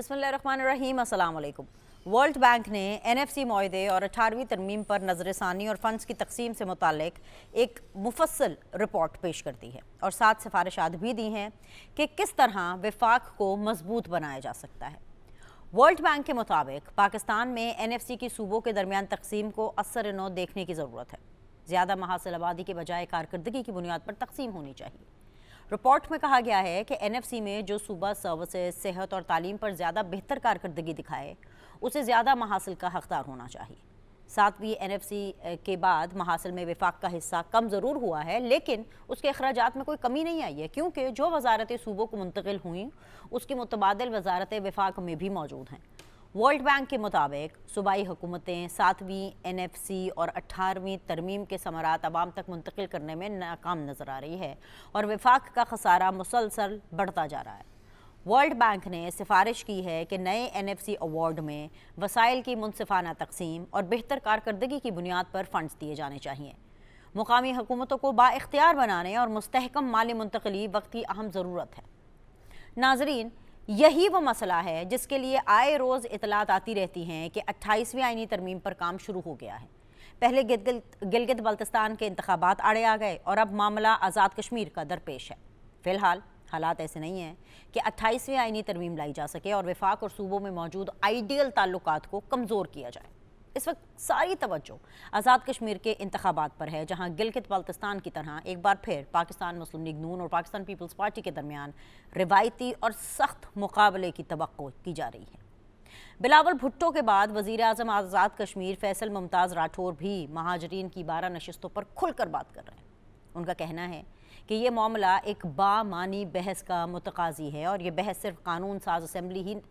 बिस्मिल्लाहिर्रहमानिर्रहीम, अस्सलाम वालेकुम। वर्ल्ड बैंक ने NFC मुआहदे और 18वीं तरमीम पर नज़रसानी और फ़ंड्स की तकसीम से मुतालिक एक मुफस्सल रिपोर्ट पेश कर दी है और 7 सिफारिशात भी दी हैं कि किस तरह विफाक को मजबूत बनाया जा सकता है। वर्ल्ड बैंक के मुताबिक पाकिस्तान में NFC की सूबों के दरमियान तकसीम को असर नौ देखने की ज़रूरत है। ज़्यादा महासिल आबादी के बजाय कारकर्दगी की बुनियाद पर तकसीम होनी चाहिए। रिपोर्ट में कहा गया है कि NFC में जो सूबा सर्विसेज, सेहत और तालीम पर ज़्यादा बेहतर कारकर्दगी दिखाए उसे ज़्यादा महासिल का हकदार होना चाहिए। 7वीं NFC के बाद महासिल में विफाक का हिस्सा कम ज़रूर हुआ है, लेकिन उसके अखराजात में कोई कमी नहीं आई है, क्योंकि जो वजारतें सूबों को मुंतकिल हुई उसकी मुतबादिल वजारतें विफाक में भी मौजूद हैं। वर्ल्ड बैंक के मुताबिक सूबाई हुकूमतें 7वीं NFC और 18वीं तरमीम के समरात आवाम तक मुंतकिल करने में नाकाम नज़र आ रही है और विफाक का खसारा मुसलसल बढ़ता जा रहा है। वर्ल्ड बैंक ने सिफारिश की है कि नए NFC अवार्ड में वसाइल की मुनसिफाना तकसीम और बेहतर कारकर्दगी की बुनियाद पर फ़ंड्स दिए जाने चाहिए। मुकामी हुकूमतों को बाइख्तियार बनाने और मुस्तहकम माली मुंतकली वक्त की अहम ज़रूरत है। नाजरीन, यही वो मसला है जिसके लिए आए रोज़ इतलात आती रहती हैं कि 28वीं आईनी तरमीम पर काम शुरू हो गया है। पहले गिलगित बल्तिस्तान के इंतखाबात आड़े आ गए और अब मामला आज़ाद कश्मीर का दरपेश है। फ़िलहाल हालात ऐसे नहीं हैं कि 28वीं आईनी तरमीम लाई जा सके और विफाक और सूबों में मौजूद आइडियल ताल्लुकात को कमज़ोर किया जाए। इस वक्त सारी तवज्जो आज़ाद कश्मीर के इंतखाबात पर है, जहां गिलगित बल्तिस्तान की तरह एक बार फिर पाकिस्तान मुस्लिम लीग नून और पाकिस्तान पीपल्स पार्टी के दरमियान रिवायती और सख्त मुकाबले की तवक्को की जा रही है। बिलावल भुट्टो के बाद वज़ीर आज़म आज़ाद कश्मीर फैसल मुमताज़ राठौर भी महाजरीन की 12 नशिस्तों पर खुलकर बात कर रहे हैं। उनका कहना है कि ये मामला एक बामानी बहस का मुतकाज़ी है और ये बहस सिर्फ कानून साज असम्बली ही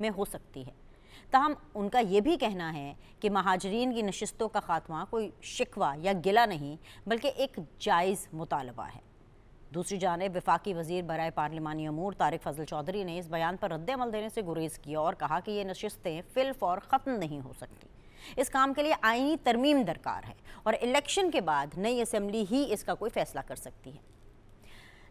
में हो सकती है। ताहम उनका ये भी कहना है कि महाजरीन की नशिस्तों का खात्मा कोई शिकवा या गिला नहीं, बल्कि एक जायज़ मुतालबा है। दूसरी जानिब वफाकी वज़ीर बराए पार्लिमानी अमूर तारिक फजल चौधरी ने इस बयान पर रद्द अमल देने से गुरेज किया और कहा कि ये नशिस्तें फिलफौर ख़त्म नहीं हो सकती। इस काम के लिए आईनी तरमीम दरकार है और इलेक्शन के बाद नई असम्बली ही इसका कोई फ़ैसला कर सकती है।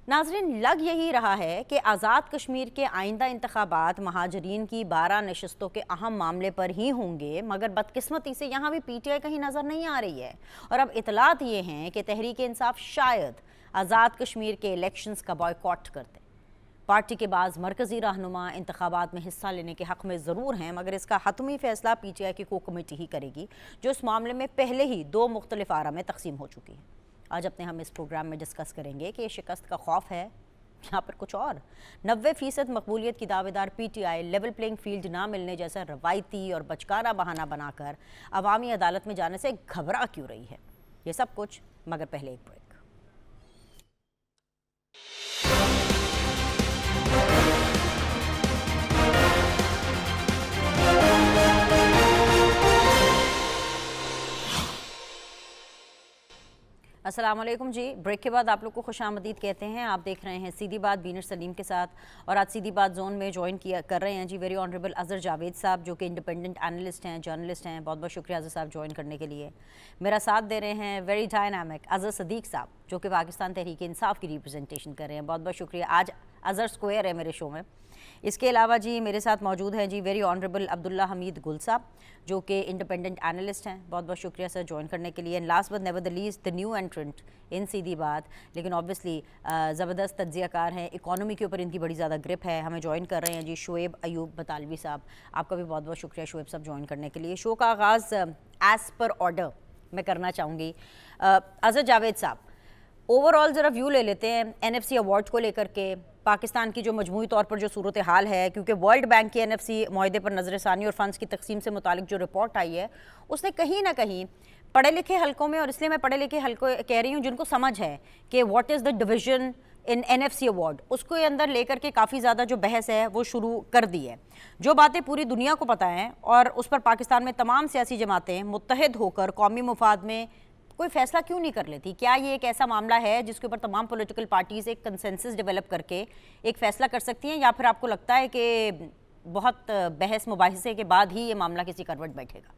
नाजरीन, लग यही रहा है कि आज़ाद कश्मीर के आइंदा इंतखाबात महाजरीन की 12 नशिस्तों के अहम मामले पर ही होंगे, मगर बदकिस्मती से यहाँ भी PTI कहीं नज़र नहीं आ रही है और अब इतलात ये हैं कि तहरीक इंसाफ शायद आज़ाद कश्मीर के इलेक्शंस का बॉयकॉट करते। पार्टी के बाद मरकज़ी रहनुमा इंतखाबात में हिस्सा लेने के हक़ में ज़रूर हैं, मगर इसका हतमी फ़ैसला PTI की को कमेटी ही करेगी, जो इस मामले में पहले ही 2 मुख्तलिफ आरा में तकसीम हो चुकी है। आज अपने हम इस प्रोग्राम में डिस्कस करेंगे कि ये शिकस्त का खौफ है यहाँ पर कुछ और। 90% मकबूलियत की दावेदार PTI लेवल प्लेइंग फील्ड ना मिलने जैसा रवायती और बचकाना बहाना बनाकर अवामी अदालत में जाने से घबरा क्यों रही है। ये सब कुछ, मगर पहले एक ब्रेक। अस्सलाम वालेकुम जी। ब्रेक के बाद आप लोग को खुशामदीद कहते हैं। आप देख रहे हैं सीधी बात बीनर सलीम के साथ और आज सीधी बात जोन में ज्वाइन कर रहे हैं जी वेरी ऑनरेबल अज़हर जावेद साहब, जो कि इंडिपेंडेंट एनालिस्ट हैं, जर्नलिस्ट हैं। बहुत बहुत शुक्रिया अज़हर साहब ज्वाइन करने के लिए। मेरा साथ दे रहे हैं वेरी डायनामिक अज़हर सदीक साहब, जो कि पाकिस्तान तहरीक इंसाफ की रिप्रेजेंटेशन कर रहे हैं। बहुत बहुत शुक्रिया। आज अज़हर स्क्वायर है मेरे शो में। इसके अलावा जी मेरे साथ मौजूद हैं जी वेरी ऑनरेबल अब्दुल्ला हमीद गुल साहब, जो कि इंडिपेंडेंट एनालिस्ट हैं। बहुत बहुत शुक्रिया सर ज्वाइन करने के लिए। Last but never the least the new entrant in Seedhi Baat, लेकिन ऑब्वियसली ज़बरदस्त तज्ज़ियाकार हैं, इकॉनमी के ऊपर इनकी बड़ी ज़्यादा ग्रिप है। हमें ज्वाइन कर रहे हैं जी शुएब अयूब बतालवी साहब। आपका भी बहुत बहुत शुक्रिया शुएब साहब ज्वाइन करने के लिए। शो का आगाज़ एज़ पर ऑर्डर मैं करना चाहूँगी। अज़हर जावेद साहब, ओवरऑल ज़रा व्यू ले लेते हैं NFC अवार्ड को लेकर के। पाकिस्तान की जो मजमूई तौर पर जो सूरत हाल है, क्योंकि वर्ल्ड बैंक की NFC मुआहदे पर नज़रसानी और फ़ंड्स की तकसीम से मुतालिक जो रिपोर्ट आई है, उसने कहीं ना कहीं पढ़े लिखे हलकों में, और इसलिए मैं पढ़े लिखे हलकों कह रही हूँ जिनको समझ है कि what is the division in NFC award, उसको अंदर लेकर के काफ़ी ज़्यादा जो बहस है वो शुरू कर दी है। जो बातें पूरी दुनिया को पता हैं और उस पर पाकिस्तान में तमाम सियासी जमातें मुत्तहिद होकर कौमी मुफाद में कोई फैसला क्यों नहीं कर लेती? क्या ये एक ऐसा मामला है जिसके ऊपर तमाम पॉलिटिकल पार्टीज़ एक कंसेंसस डेवलप करके एक फ़ैसला कर सकती हैं, या फिर आपको लगता है कि बहुत बहस मुबाहिसे के बाद ही ये मामला किसी करवट बैठेगा?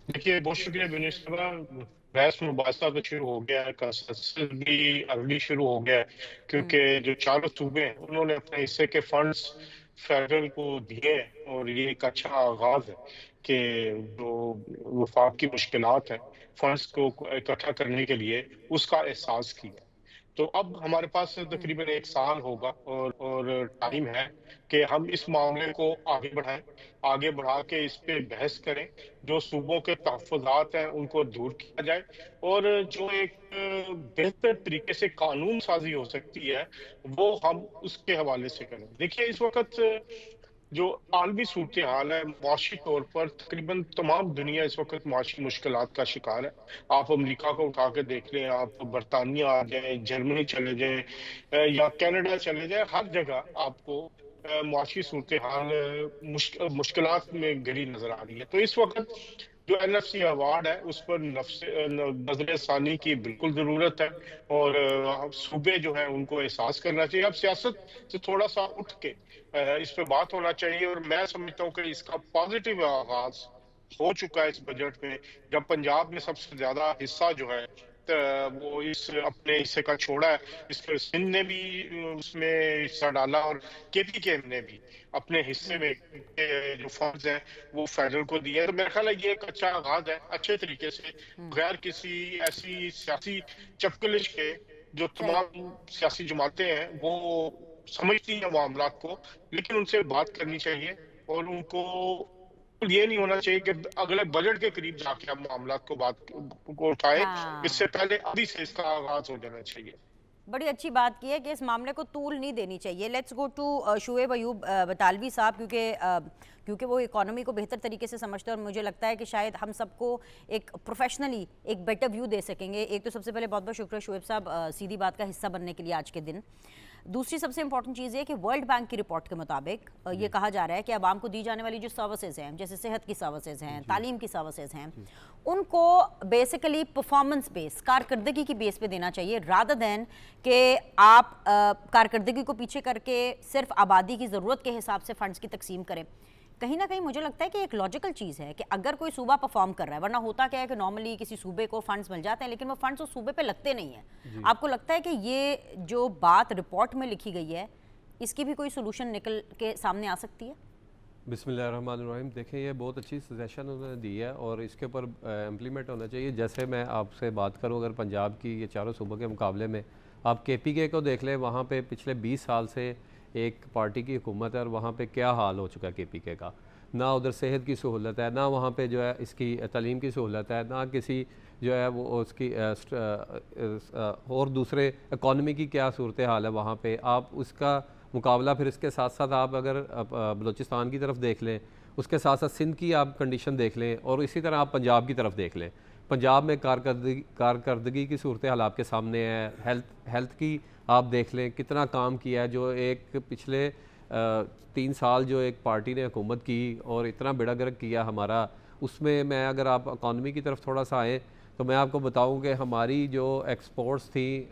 देखिए, बहुत शुक्रिया बिनेश साहब। बहस मुबाहिसा तो शुरू हो गया है, कंसेंसस भी अर्ली शुरू हो गया है, क्योंकि जो चारों सूबे हैं उन्होंने अपने हिस्से के फंड्स फेडरल को दिए हैं और ये एक अच्छा आगाज है कि जो वफाक की मुश्किलात हैं फंड्स को इकट्ठा करने के लिए उसका एहसास किया। तो अब हमारे पास तकरीबन एक साल होगा और टाइम है कि हम इस मामले को आगे बढ़ाएं, आगे बढ़ा के इस पे बहस करें, जो सूबों के तहफ़्फ़ुज़ात हैं उनको दूर किया जाए और जो एक बेहतर तरीके से कानून साजी हो सकती है वो हम उसके हवाले से करें। देखिए इस वक्त जो आलमी सूरत हाल है मुआशी तौर पर तकरीबन तमाम दुनिया इस वक्त मुआशी मुश्किलात का शिकार है। आप अमेरिका को उठा के देख लें, आप बरतानिया आ जाएं, जर्मनी चले जाएं या कनाडा चले जाएं, हर जगह आपको मुआशी सूरत हाल मुश्किलात में घिरी नजर आ रही है। तो इस वक्त जो एनएफसी अवार्ड है उस पर नजर षानी की बिल्कुल जरूरत है और सूबे जो है उनको एहसास करना चाहिए। अब सियासत से थोड़ा सा उठ के इस पे बात होना चाहिए और मैं समझता हूँ कि इसका पॉजिटिव आगाज हो चुका है इस बजट में, जब पंजाब ने सबसे ज्यादा हिस्सा जो है वो इस अपने हिस्से का छोड़ा है। इस पर सिंध ने भी उसमें हिस्सा डाला और केपीके ने भी अपने हिस्से जी। में जो फंड्स हैं वो फेडरल को दिए हैं। तो मेरा ख्याल है ये एक अच्छा आगाज है, अच्छे तरीके से, बगैर किसी ऐसी सियासी चपकलिश के जो सही। तमाम सियासी जमातें हैं वो समझती हैं मामलात को, लेकिन उनसे बात करनी चाहिए और उनको ये नहीं होना चाहिए कि अगले बजट के करीब जाके हम मामलात को बात को उठाए। इससे हाँ, पहले अभी से इसका आगाज हो जाना चाहिए। बड़ी अच्छी बात की है कि इस मामले को तूल नहीं देनी चाहिए। Let's go to Shoaib Ayub Batalvi साहब, क्योंकि वो इकोनॉमी को बेहतर तरीके से समझते हैं और मुझे लगता है कि शायद हम सबको एक प्रोफेशनली एक बेटर व्यू दे सकेंगे। एक तो सबसे पहले बहुत बहुत शुक्रिया शुएब साहब सीधी बात का हिस्सा बनने के लिए आज के दिन। दूसरी सबसे इंपॉर्टेंट चीज़ है कि वर्ल्ड बैंक की रिपोर्ट के मुताबिक ये कहा जा रहा है कि आवाम को दी जाने वाली जो सर्विसेज हैं, जैसे सेहत की सर्विसेज हैं, तालीम की सर्विसेज हैं, उनको बेसिकली परफॉर्मेंस बेस, कारकर्दगी की बेस पे देना चाहिए, रादर देन कि आप कारकर्दगी को पीछे करके सिर्फ आबादी की ज़रूरत के हिसाब से फंड्स की तकसीम करें। कहीं ना कहीं मुझे लगता है कि एक लॉजिकल चीज़ है कि अगर कोई सूबा परफॉर्म कर रहा है, वरना होता क्या है कि नॉर्मली किसी सूबे को फंड्स मिल जाते हैं लेकिन वो फंड्स उस सूबे पे लगते नहीं हैं। आपको लगता है कि ये जो बात रिपोर्ट में लिखी गई है इसकी भी कोई सोल्यूशन निकल के सामने आ सकती है? बिस्मिल्लाहिर्रहमानिर्रहीम। देखें, ये बहुत अच्छी सजेशन उन्होंने दी है और इसके ऊपर इम्प्लीमेंट होना चाहिए। जैसे मैं आपसे बात करूं, अगर पंजाब की ये चारों सूबों के मुकाबले में आप केपीके को देख लें, वहाँ पे पिछले 20 साल से एक पार्टी की हुकूमत है और वहाँ पे क्या हाल हो चुका है केपीके का। ना उधर सेहत की सहूलत है, ना वहाँ पे जो है इसकी तालीम की सहूलत है, ना किसी जो है वो उसकी और दूसरे इकॉनमी की क्या सूरत हाल है वहाँ पे। आप उसका मुकाबला फिर इसके साथ साथ आप अगर बलूचिस्तान की तरफ देख लें, उसके साथ साथ सिंध की आप कंडीशन देख लें और इसी तरह आप पंजाब की तरफ देख लें। पंजाब में कारकर्दगी की सूरत हाल आपके सामने है। हेल्थ की आप देख लें कितना काम किया है, जो एक पिछले 3 साल जो एक पार्टी ने हुकूमत की और इतना बेड़ा गर्क किया हमारा। उसमें मैं अगर आप इकॉनमी की तरफ थोड़ा सा आएँ तो मैं आपको बताऊं कि हमारी जो एक्सपोर्ट्स थी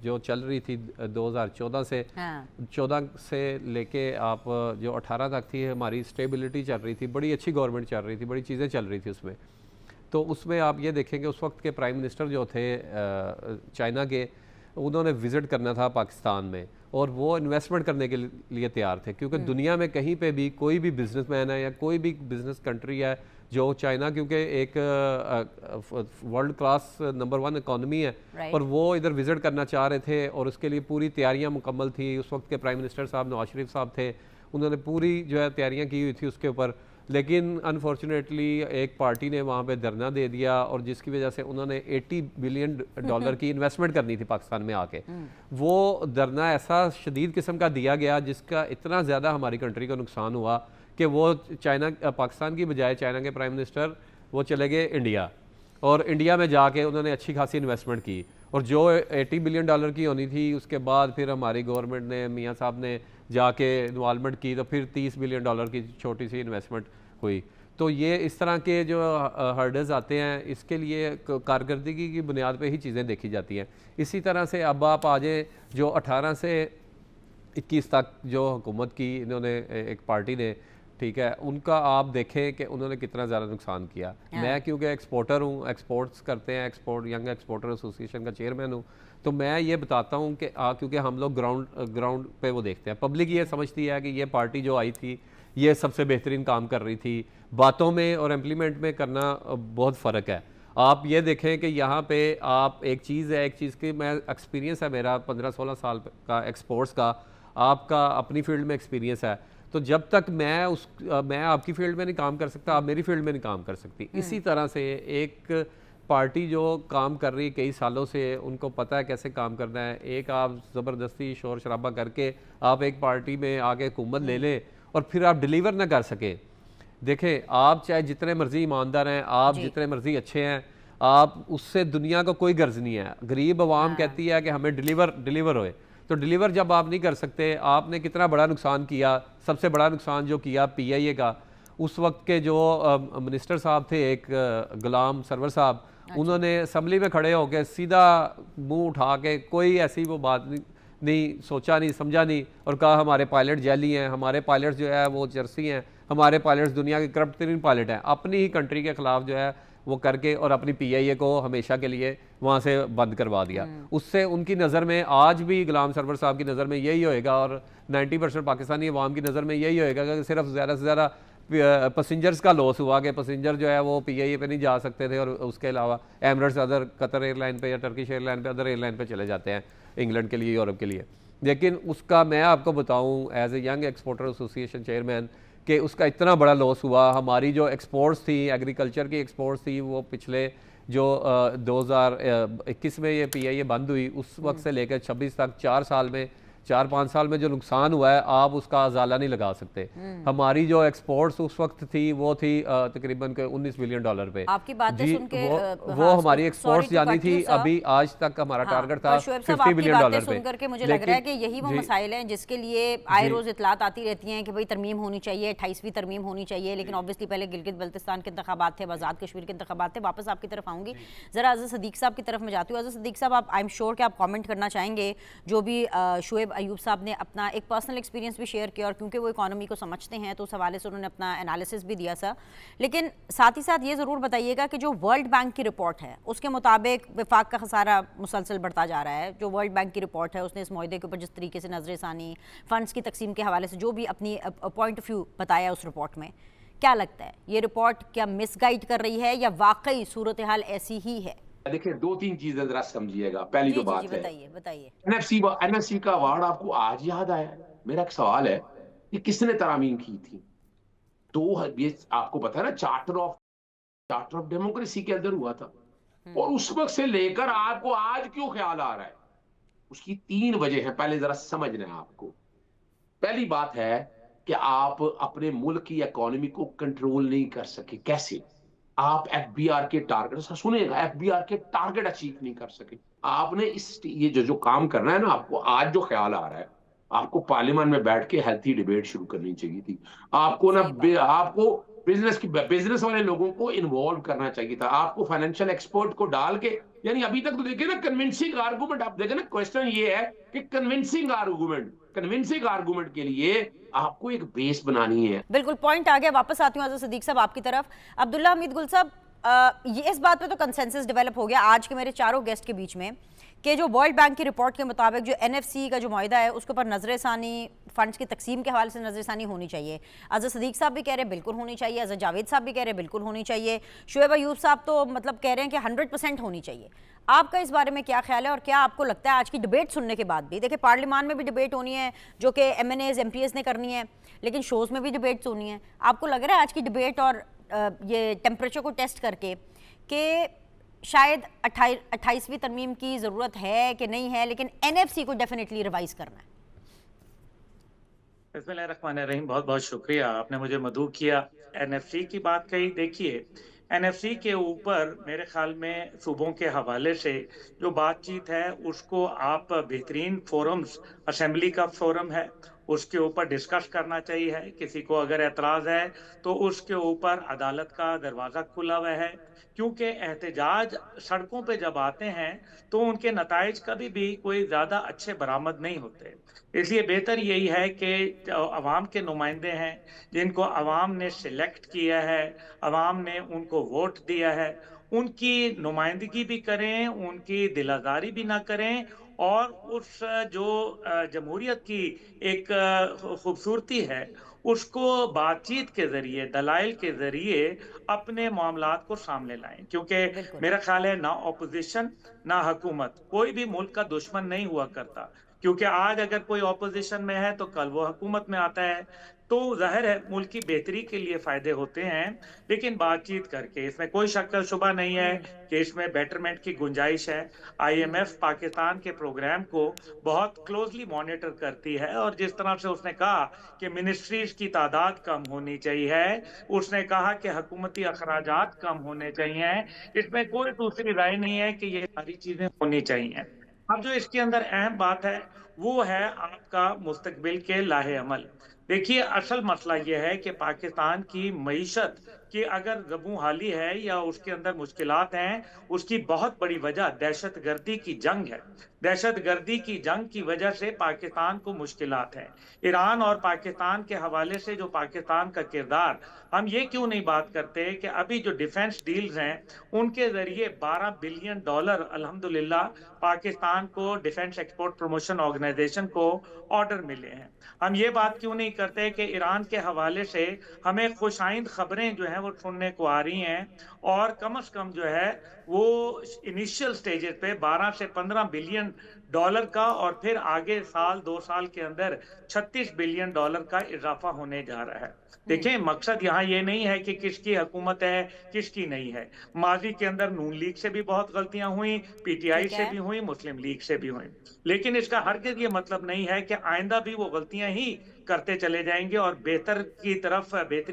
जो चल रही थी 2014 से, हाँ। 14 से लेके आप जो 18 तक थी, हमारी स्टेबिलिटी चल रही थी, बड़ी अच्छी गवर्नमेंट चल रही थी, बड़ी चीज़ें चल रही थी उसमें। तो उसमें आप ये देखेंगे उस वक्त के प्राइम मिनिस्टर जो थे चाइना के, उन्होंने विज़िट करना था पाकिस्तान में और वो इन्वेस्टमेंट करने के लिए तैयार थे, क्योंकि दुनिया में कहीं पे भी कोई भी बिजनेसमैन है या कोई भी बिजनेस कंट्री है जो चाइना, क्योंकि एक वर्ल्ड क्लास नंबर 1 इकॉनमी है और वो इधर विज़िट करना चाह रहे थे और उसके लिए पूरी तैयारियां मुकम्मल थी। उस वक्त के प्राइम मिनिस्टर साहब नवाज शरीफ साहब थे, उन्होंने पूरी जो है तैयारियां की हुई थी उसके ऊपर। लेकिन अनफॉर्चुनेटली एक पार्टी ने वहाँ पे धरना दे दिया और जिसकी वजह से उन्होंने $80 बिलियन की इन्वेस्टमेंट करनी थी पाकिस्तान में आके। वो धरना ऐसा शदीद किस्म का दिया गया जिसका इतना ज़्यादा हमारी कंट्री को नुकसान हुआ कि वो पाकिस्तान की बजाय चाइना के प्राइम मिनिस्टर वो चले गए इंडिया और इंडिया में जाके उन्होंने अच्छी खासी इन्वेस्टमेंट की और जो $80 बिलियन की होनी थी उसके बाद फिर हमारी गवर्नमेंट ने, मियाँ साहब ने जाके इन्वॉल्वमेंट की तो फिर $30 बिलियन की छोटी सी इन्वेस्टमेंट हुई। तो ये इस तरह के जो हर्डल्स आते हैं, इसके लिए कारकर्दगी की बुनियाद पे ही चीज़ें देखी जाती हैं। इसी तरह से अब आप आ जाए जो 18 से 21 तक जो हुकूमत की इन्होंने एक पार्टी ने, ठीक है, उनका आप देखें कि उन्होंने कितना ज़्यादा नुकसान किया। मैं क्योंकि एक्सपोर्टर हूँ, एक्सपोर्ट्स करते हैं, यंग एक्सपोर्टर एसोसिएशन का चेयरमैन हूँ, तो मैं ये बताता हूँ कि क्योंकि हम लोग ग्राउंड पे वो देखते हैं। पब्लिक ये समझती है कि ये पार्टी जो आई थी ये सबसे बेहतरीन काम कर रही थी। बातों में और इम्प्लीमेंट में करना बहुत फ़र्क है। आप ये देखें कि यहाँ पे आप एक चीज़ की मैं एक्सपीरियंस है मेरा 15-16 साल का एक्सपोर्ट्स का, आपका अपनी फील्ड में एक्सपीरियंस है। तो जब तक मैं आपकी फील्ड में नहीं काम कर सकता, आप मेरी फील्ड में नहीं काम कर सकती। इसी तरह से एक पार्टी जो काम कर रही है कई सालों से, उनको पता है कैसे काम करना है। एक आप ज़बरदस्ती शोर शराबा करके आप एक पार्टी में आके हुकूमत ले लें और फिर आप डिलीवर ना कर सकें। देखें, आप चाहे जितने मर्जी ईमानदार हैं, आप जितने मर्जी अच्छे हैं, आप उससे दुनिया को कोई गर्ज नहीं है। गरीब आवाम कहती है कि हमें डिलीवर होए, तो डिलीवर जब आप नहीं कर सकते, आपने कितना बड़ा नुकसान किया। सबसे बड़ा नुकसान जो किया PIA का, उस वक्त के जो मिनिस्टर साहब थे, एक गुलाम सरवर साहब, उन्होंने असम्बली में खड़े होकर सीधा मुंह उठा के कोई ऐसी वो बात नहीं सोचा, नहीं समझा नहीं, और कहा हमारे पायलट जैली हैं, हमारे पायलट्स जो है वो जर्सी हैं, हमारे पायलट्स दुनिया के करप्ट तरीन पायलट हैं। अपनी ही कंट्री के खिलाफ जो है वो करके और अपनी PIA को हमेशा के लिए वहाँ से बंद करवा दिया। उससे उनकी नज़र में आज भी गुलाम सरवर साहब की नज़र में यही होएगा, और 90% पाकिस्तानी अवाम की नज़र में यही होएगा कि सिर्फ ज़्यादा से ज़्यादा पैसेंजर्स का लॉस हुआ कि पैसेंजर जो है वो PIA पे नहीं जा सकते थे, और उसके अलावा एमरेट्स अदर कतर एयरलाइन पे या टर्किश एयरलाइन पे अदर एयरलाइन पे चले जाते हैं इंग्लैंड के लिए, यूरोप के लिए। लेकिन उसका मैं आपको बताऊं as a young exporter association chairman कि उसका इतना बड़ा लॉस हुआ। हमारी जो एक्सपोर्ट्स थी, एग्रीकल्चर की एक्सपोर्ट्स थी, वो पिछले जो 2021 में ये PIA बंद हुई, उस वक्त से लेकर 26 तक 4-5 साल में जो नुकसान हुआ है, आप उसका अजाला नहीं लगा सकते। हमारी जो एक्सपोर्ट्स उस वक्त थी वो थी तकरीबन $19 बिलियन पे। आपकी बातें सुन के वो हमारी एक्सपोर्ट्स जानी थी। अभी आज तक हमारा टारगेट था $50 बिलियन सुन करके मुझे लग रहा है कि यही वो मसाइल हैं जिसके लिए आए रोज इतलात आती रहती हैं कि भाई तरमीम होनी चाहिए, 28वीं तरमीम होनी चाहिए। लेकिन ऑब्वियसली पहले गिलगित बल्तिस्तान के इंतखाबात थे, आज़ाद कश्मीर के इंतखाबात थे। वापस आपकी तरफ आऊंगी, जरा अज़ीज़ सदीक साहब की तरफ में जाती हूँ। अज़ीज़ सदीक साहब, आप आई एम श्योर कि आप कमेंट करना चाहेंगे जो भी शुएब अयूब साहब ने अपना एक पर्सनल एक्सपीरियंस भी शेयर किया, और क्योंकि वो इकोनॉमी को समझते हैं तो उस हवाले से उन्होंने अपना एनालिसिस भी दिया सा। लेकिन साथ ही साथ ये ज़रूर बताइएगा कि जो वर्ल्ड बैंक की रिपोर्ट है उसके मुताबिक विफाक का खसारा मुसलसल बढ़ता जा रहा है। जो वर्ल्ड बैंक की रिपोर्ट है उसने इस मुआहदे के ऊपर जिस तरीके से नजरसानी, फंड्स की तकसीम के हवाले से जो भी अपनी पॉइंट ऑफ व्यू बताया उस रिपोर्ट में, क्या लगता है ये रिपोर्ट क्या मिसगाइड कर रही है या वाकई सूरत हाल ऐसी ही है? देखिए, 2-3 चीजें जरा समझिएगा। पहली जो बात है, बताइए। NFC का अवार्ड आपको आज याद आया? मेरा एक सवाल है, ये किसने तरामीम की थी? ये आपको पता है ना, चार्टर ऑफ डेमोक्रेसी के अंदर हुआ था, और उस वक्त से लेकर आपको आज क्यों ख्याल आ रहा है? उसकी 3 वजह है, पहले जरा समझना है आपको। पहली बात है कि आप अपने मुल्क की इकोनॉमी को कंट्रोल नहीं कर सके। कैसे? आप FBR के टारगेट, सुनिएगा, FBR के टारगेट अचीव नहीं कर सके। आपने ये जो काम करना है ना, आपको आज जो ख्याल आ रहा है, आपको पार्लियामेंट में बैठ के हेल्थी डिबेट शुरू करनी चाहिए थी। आपको बिजनेस वाले लोगों को इन्वॉल्व करना चाहिए था। आपको फाइनेंशियल एक्सपर्ट को डाल के, यानी अभी तक तो देखिए ना, कन्विंसिंग आर्गूमेंट, आप देखें ना, क्वेश्चन ये है कि कन्विंसिंग आर्गूमेंट के लिए आपको एक बेस बनानी है। बिल्कुल, पॉइंट आ गया। वापस आती हूँ अज़ीज़ सदीक साहब आपकी तरफ। अब्दुल्ला हमीद गुल साहब, ये इस बात पे तो कंसेंसस डेवलप हो गया आज के मेरे चारों गेस्ट के बीच में कि जो वर्ल्ड बैंक की रिपोर्ट के मुताबिक जो NFC का जो मुआहदा है उसके ऊपर नजरसानी, फंड्स की तकसीम के हवाले से नजरसानी होनी चाहिए। अज़ीज़ सदीक साहब भी कह रहे हैं बिल्कुल होनी चाहिए, अज़ीज़ जावेद साहब भी कह रहे हैं बिल्कुल होनी चाहिए, शुएब अयूब साहब तो मतलब कह रहे हैं कि 100% होनी चाहिए। आपका इस बारे में क्या ख्याल है, और क्या आपको लगता है आज की डिबेट सुनने के बाद भी, देखिए पार्लियामान में भी डिबेट होनी है जो कि MNAs MPs ने करनी है, लेकिन शोज़ में भी डिबेट्स होनी है, आपको लग रहा है आज की डिबेट और ये टेम्परेचर को टेस्ट करके कि शायद 28वीं तरमीम की ज़रूरत है कि नहीं है, लेकिन NFC को डेफिनेटली रिवाइज करना है? बिस्मिल्लाहिर्रहमानिर्रहीम, बहुत बहुत शुक्रिया, आपने मुझे मदऊ किया। NFC की बात कही। देखिए, NFC के ऊपर मेरे ख्याल में सूबों के हवाले से जो बातचीत है उसको आप बेहतरीन फोरम्स, असेंबली का फोरम है उसके ऊपर डिस्कस करना चाहिए। किसी को अगर एतराज है तो उसके ऊपर अदालत का दरवाजा खुला हुआ है, क्योंकि एहतजाज सड़कों पे जब आते हैं तो उनके नताइज कभी भी कोई ज्यादा अच्छे बरामद नहीं होते। इसलिए बेहतर यही है कि जो अवाम के नुमाइंदे हैं, जिनको अवाम ने सिलेक्ट किया है, अवाम ने उनको वोट दिया है, उनकी नुमाइंदगी भी करें, उनकी दिलाजारी भी ना करें, और उस जो जमहूरियत की एक खूबसूरती है उसको बातचीत के जरिए, दलाइल के जरिए अपने मामलात को सामने लाएं। क्योंकि बिल्कुल। मेरा ख्याल है ना ऑपोजिशन ना हुकूमत कोई भी मुल्क का दुश्मन नहीं हुआ करता, क्योंकि आज अगर कोई ऑपोजिशन में है तो कल वो हुकूमत में आता है। तो जाहिर है मुल्क की बेहतरी के लिए फायदे होते हैं, लेकिन बातचीत करके, इसमें कोई शक शुबा नहीं है कि इसमें बेटरमेंट की गुंजाइश है। आईएमएफ पाकिस्तान के प्रोग्राम को बहुत क्लोजली मॉनिटर करती है, और जिस तरह से उसने कहा कि मिनिस्ट्रीज की तादाद कम होनी चाहिए, उसने कहा कि हुकूमती अखराजात कम होने चाहिए, इसमें कोई दूसरी राय नहीं है कि ये सारी चीजें होनी चाहिए। अब जो इसके अंदर अहम बात है वो है आपका मुस्तकबिल के लाहे अमल। देखिए, असल मसला यह है कि पाकिस्तान की मईशत की अगर ज़बू हाली है या उसके अंदर मुश्किलात हैं, उसकी बहुत बड़ी वजह दहशत गर्दी की जंग है। दहशत गर्दी की जंग की वजह से पाकिस्तान को मुश्किलात हैं। ईरान और पाकिस्तान के हवाले से जो पाकिस्तान का किरदार, हम ये क्यों नहीं बात करते कि अभी जो डिफेंस डील्स हैं उनके जरिए $12 बिलियन अल्हम्दुलिल्लाह पाकिस्तान को डिफेंस एक्सपोर्ट प्रमोशन ऑर्गेनाइजेशन को ऑर्डर मिले हैं। हम ये बात क्यों नहीं करते कि ईरान के हवाले से हमें खुशाइंद खबरें जो हैं वो सुनने को आ रही हैं, और कम से कम जो है वो इनिशियल स्टेजेस पे $12 से $15 बिलियन का, और फिर आगे साल 2 साल के अंदर $36 बिलियन का इजाफा होने जा रहा है। देखिए, मकसद यहाँ ये नहीं है कि किसकी हुकूमत है किसकी नहीं है। माजी के अंदर नून लीग से भी बहुत गलतियां हुई, पीटीआई ठीक से है। भी हुई, मुस्लिम लीग से भी हुई, लेकिन इसका हरगिज ये मतलब नहीं है कि आइंदा भी वो गलतियां ही करते चले जाएंगे और बेहतरी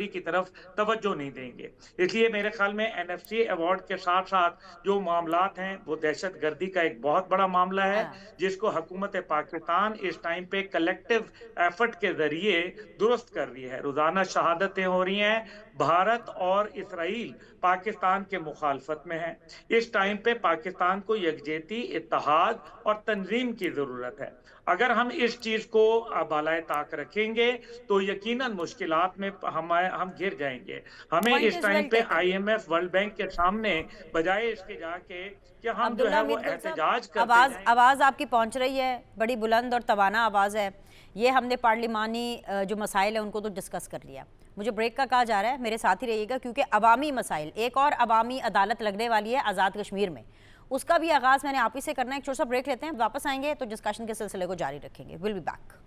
की तरफ तवज्जो नहीं देंगे। इसलिए मेरे ख्याल में एनएफसी अवार्ड के साथ साथ जो मामलात हैं वो दहशत गर्दी का एक बहुत बड़ा मामला है, हाँ। जिसको हुकूमत पाकिस्तान इस टाइम पे कलेक्टिव एफर्ट के जरिए दुरुस्त कर रही है। रोजाना शहादतें हो रही हैं, भारत और इसराइल पाकिस्तान के मुखालफत में है। इस टाइम पे पाकिस्तान को यकजहती, इत्तेहाद और तंजीम की जरूरत है। अगर हम इस चीज को बालाए ताक रखेंगे तो यकीनन मुश्किलात में हम घिर जाएंगे। हमें पॉइंट इस इज टाइम वेल पे टेकन। आईएमएफ, वर्ल्ड बैंक के सामने बजाय इसके जाके कि हम जो अब्दुल्ला है वो हमीद गुल साहब, एहतजाज करते आवाज़ जाएं। आवाज़ आपकी पहुंच रही है, बड़ी बुलंद और तवाना आवाज़ है। ये हमने पार्लिमानी जो मसाइल है उनको तो डिस्कस कर लिया। मुझे ब्रेक का कहा जा रहा है, मेरे साथ ही रहिएगा, क्योंकि अवामी मसाइल, एक और अवामी अदालत लगने वाली है आज़ाद कश्मीर में, उसका भी आगाज़ मैंने आप ही से करना है। एक छोटा सा ब्रेक लेते हैं, वापस आएंगे तो डिस्कशन के सिलसिले को जारी रखेंगे। Will be back.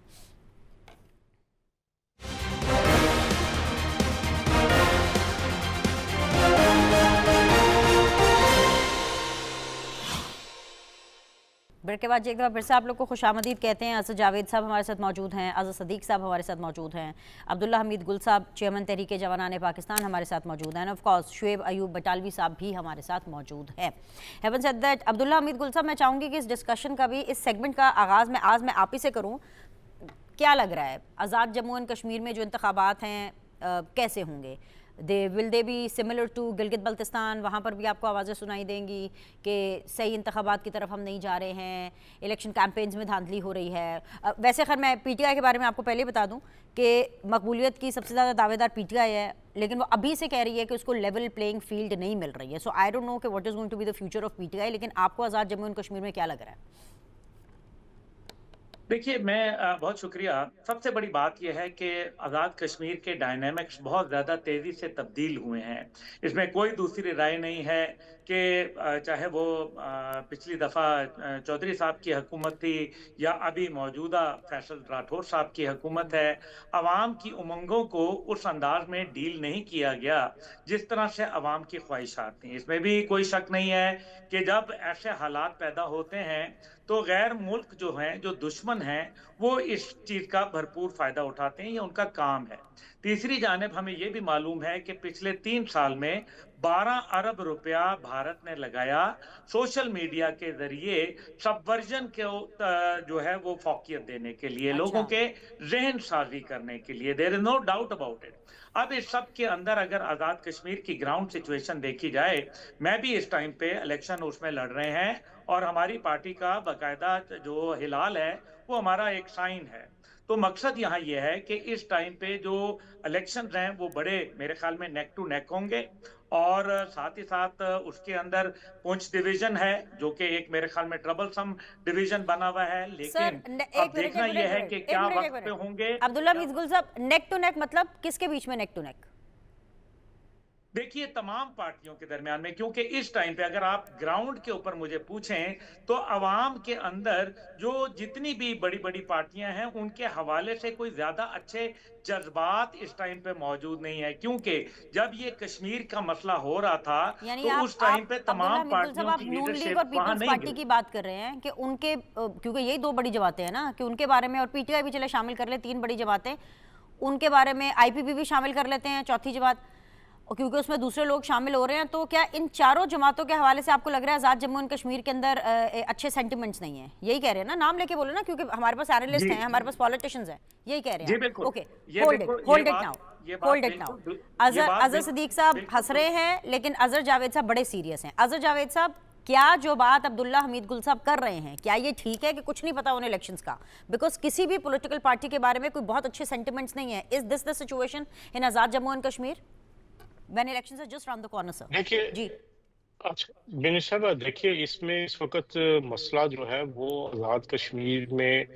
ब्रेक के बाद एक दफ़ा फिर से आप लोग को खुशामदीद कहते हैं। असद जावेद साहब हमारे साथ मौजूद हैं, आज़ाद सदीक साहब हमारे साथ मौजूद हैं, अब्दुल्ला हमीद गुल साहब चेयरमैन तहरीक जवानान पाकिस्तान हमारे साथ मौजूद हैं, ऑफ कोर्स शुएब अयूब बटालवी साहब भी हमारे साथ मौजूद हैं। Having said that, Abdullah Hamid Gul साहब, मैं चाहूँगी कि इस डिस्कशन का भी, इस सेगमेंट का आगाज़ में आज मैं आप ही से करूँ। क्या लग रहा है आज़ाद जम्मू एंड कश्मीर में जो इंतखाबात हैं कैसे होंगे? Will they be similar to Gilgit Baltistan? वहाँ पर भी आपको आवाज़ें सुनाई देंगी कि सही इंतखाबात की तरफ हम नहीं जा रहे हैं, इलेक्शन कैंपेन्स में धांधली हो रही है। वैसे खैर मैं पीटीआई के बारे में आपको पहले ही बता दूं कि मकबूलियत की सबसे ज़्यादा दावेदार पीटीआई है, लेकिन वो अभी से कह रही है कि उसको लेवल प्लेइंग फील्ड नहीं मिल रही है। सो आई डोंट नो कि what is going to be the future of PTI, लेकिन आपको आज़ाद जम्मू एंड कश्मीर में क्या लग रहा है? देखिए, मैं बहुत शुक्रिया। सबसे बड़ी बात यह है कि आज़ाद कश्मीर के डायनामिक्स बहुत ज़्यादा तेज़ी से तब्दील हुए हैं, इसमें कोई दूसरी राय नहीं है कि चाहे वो पिछली दफ़ा चौधरी साहब की हुकूमत थी या अभी मौजूदा फैसल राठौर साहब की हुकूमत है, आवाम की उमंगों को उस अंदाज में डील नहीं किया गया जिस तरह से आवाम की ख्वाहिशात थी। इसमें भी कोई शक नहीं है कि जब ऐसे हालात पैदा होते हैं तो गैर मुल्क जो हैं, जो दुश्मन हैं, वो इस चीज का भरपूर फायदा उठाते हैं, ये उनका काम है। तीसरी जानिब हमें ये भी मालूम है कि पिछले 3 साल में 12 अरब रुपया भारत ने लगाया सोशल मीडिया के जरिए सबवर्जन के जो है वो फौकियत देने के लिए, लोगों अच्छा। के जहन साजी करने के लिए। There is no doubt about it. अब इस सब के अंदर अगर आजाद कश्मीर की ग्राउंड सिचुएशन देखी जाए, मैं भी इस टाइम पे इलेक्शन उसमें लड़ रहे हैं और हमारी पार्टी का बाकायदा जो हिलाल है वो हमारा एक साइन है। तो मकसद यहाँ ये है कि इस टाइम पे जो इलेक्शन हैं वो बड़े मेरे ख्याल में नेक टू नेक होंगे, और साथ ही साथ उसके अंदर पुंछ डिवीजन है जो कि एक मेरे ख्याल में ट्रबल सम डिवीजन बना हुआ है, सर लेकिन एक अब मिनट देखना यह है कि क्या वक्त पे होंगे। अब्दुल्ला मिसगुल साहब, नेक टू नेक मतलब किसके बीच में नेक टू नेक? देखिए तमाम पार्टियों के दरमियान में, क्योंकि इस टाइम पे अगर आप ग्राउंड के ऊपर मुझे पूछें तो अवाम के अंदर जो जितनी भी बड़ी बड़ी पार्टियां हैं उनके हवाले से कोई ज्यादा अच्छे जज्बात इस टाइम पे मौजूद नहीं है, क्योंकि जब ये कश्मीर का मसला हो रहा था यानी तो उस टाइम पे अब्दुल्ला तमाम मिसगुल साहब, पार्टियों आप की नून लीग लीडरशिप और वहां पीपल्स नहीं पार्टी गई। की बात कर रहे हैं कि उनके क्योंकि यही दो बड़ी जमातें हैं ना, कि उनके बारे में, और पीटीआई भी चले शामिल कर ले, 3 बड़ी जमातें, उनके बारे में आईपीपी भी शामिल कर लेते हैं, चौथी जमात, और क्योंकि उसमें दूसरे लोग शामिल हो रहे हैं, तो क्या इन चारों जमातों के हवाले से आपको लग रहा है आज़ाद जम्मू एंड कश्मीर के अंदर अच्छे सेंटिमेंट्स नहीं है? यही कह रहे हैं ना? नाम लेके बोलो ना, क्योंकि हमारे पास एनालिस्ट हैं, हमारे पास पॉलिटिशियंस हैं, यही कह रहे जी हैं। बिल्कुल। ओके, ये होल्ड बिल्कुल, इट, ये होल्ड इट बात- नाउ, ये बात होल्ड इट नाउ। बिल्कुल- अजहर ये बात अजहर बिल्कुल- सिद्दीक साहब बिल्कुल हंस रहे हैं, लेकिन अजहर जावेद साहब बड़े सीरियस हैं। अजहर जावेद साहब, क्या जो बात अब्दुल्ला हमीद गुल साहब कर रहे हैं, क्या ये ठीक है कि कुछ नहीं पता उन्हें इलेक्शंस का? बिकॉज किसी भी पॉलिटिकल पार्टी के बारे में कोई बहुत अच्छे सेंटिमेंट्स नहीं है। Is this the situation in Azad Jammu and Kashmir when elections are just round the corner? Sir देखिए, जी। अच्छा बिन साहब, देखिए इसमें इस वक्त मसला जो है वो आज़ाद कश्मीर में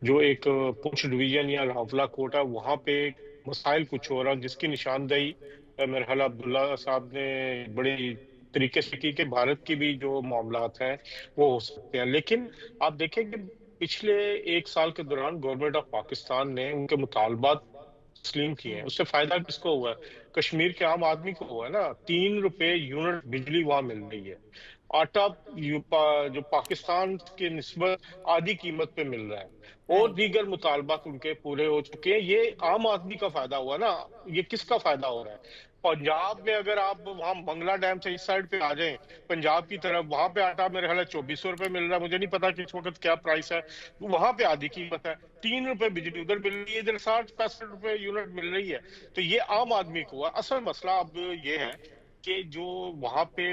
जो एक पुंछ डिवीजन या रावला कोट है वहाँ पे मसाइल कुछ हो रहा है, जिसकी निशानदेही मेरे ख्याल अब्दुल्ला साहब ने बड़ी तरीके से की कि भारत की भी जो मामलात हैं वो हो सकते हैं। लेकिन आप देखें कि पिछले 1 साल के दौरान गवर्नमेंट ऑफ पाकिस्तान ने उनके मुतालबात तस्लीम किए हैं। उससे फायदा किसको हुआ है? कश्मीर के आम आदमी को हुआ है ना। 3 रुपए यूनिट बिजली वहां मिल रही है। आटा जो पाकिस्तान के निस्बत आधी कीमत पे मिल रहा है, और राइट। दीगर मुतालबात उनके पूरे हो चुके हैं। ये आम आदमी का फायदा हुआ ना। ये किसका फायदा हो रहा है? पंजाब में अगर आप वहां मंगला डैम से इस साइड पे आ जाएं, पंजाब की तरफ, वहां पे आटा मेरे ख्याल 2400 रुपए मिल रहा है। मुझे नहीं पता कि इस वक्त क्या प्राइस है। वहां पे आधी कीमत है। 3 रुपए बिजली उधर मिल रही है, इधर 60-65 रुपए यूनिट मिल रही है। तो ये आम आदमी को हुआ। असल मसला अब ये है कि जो वहां पे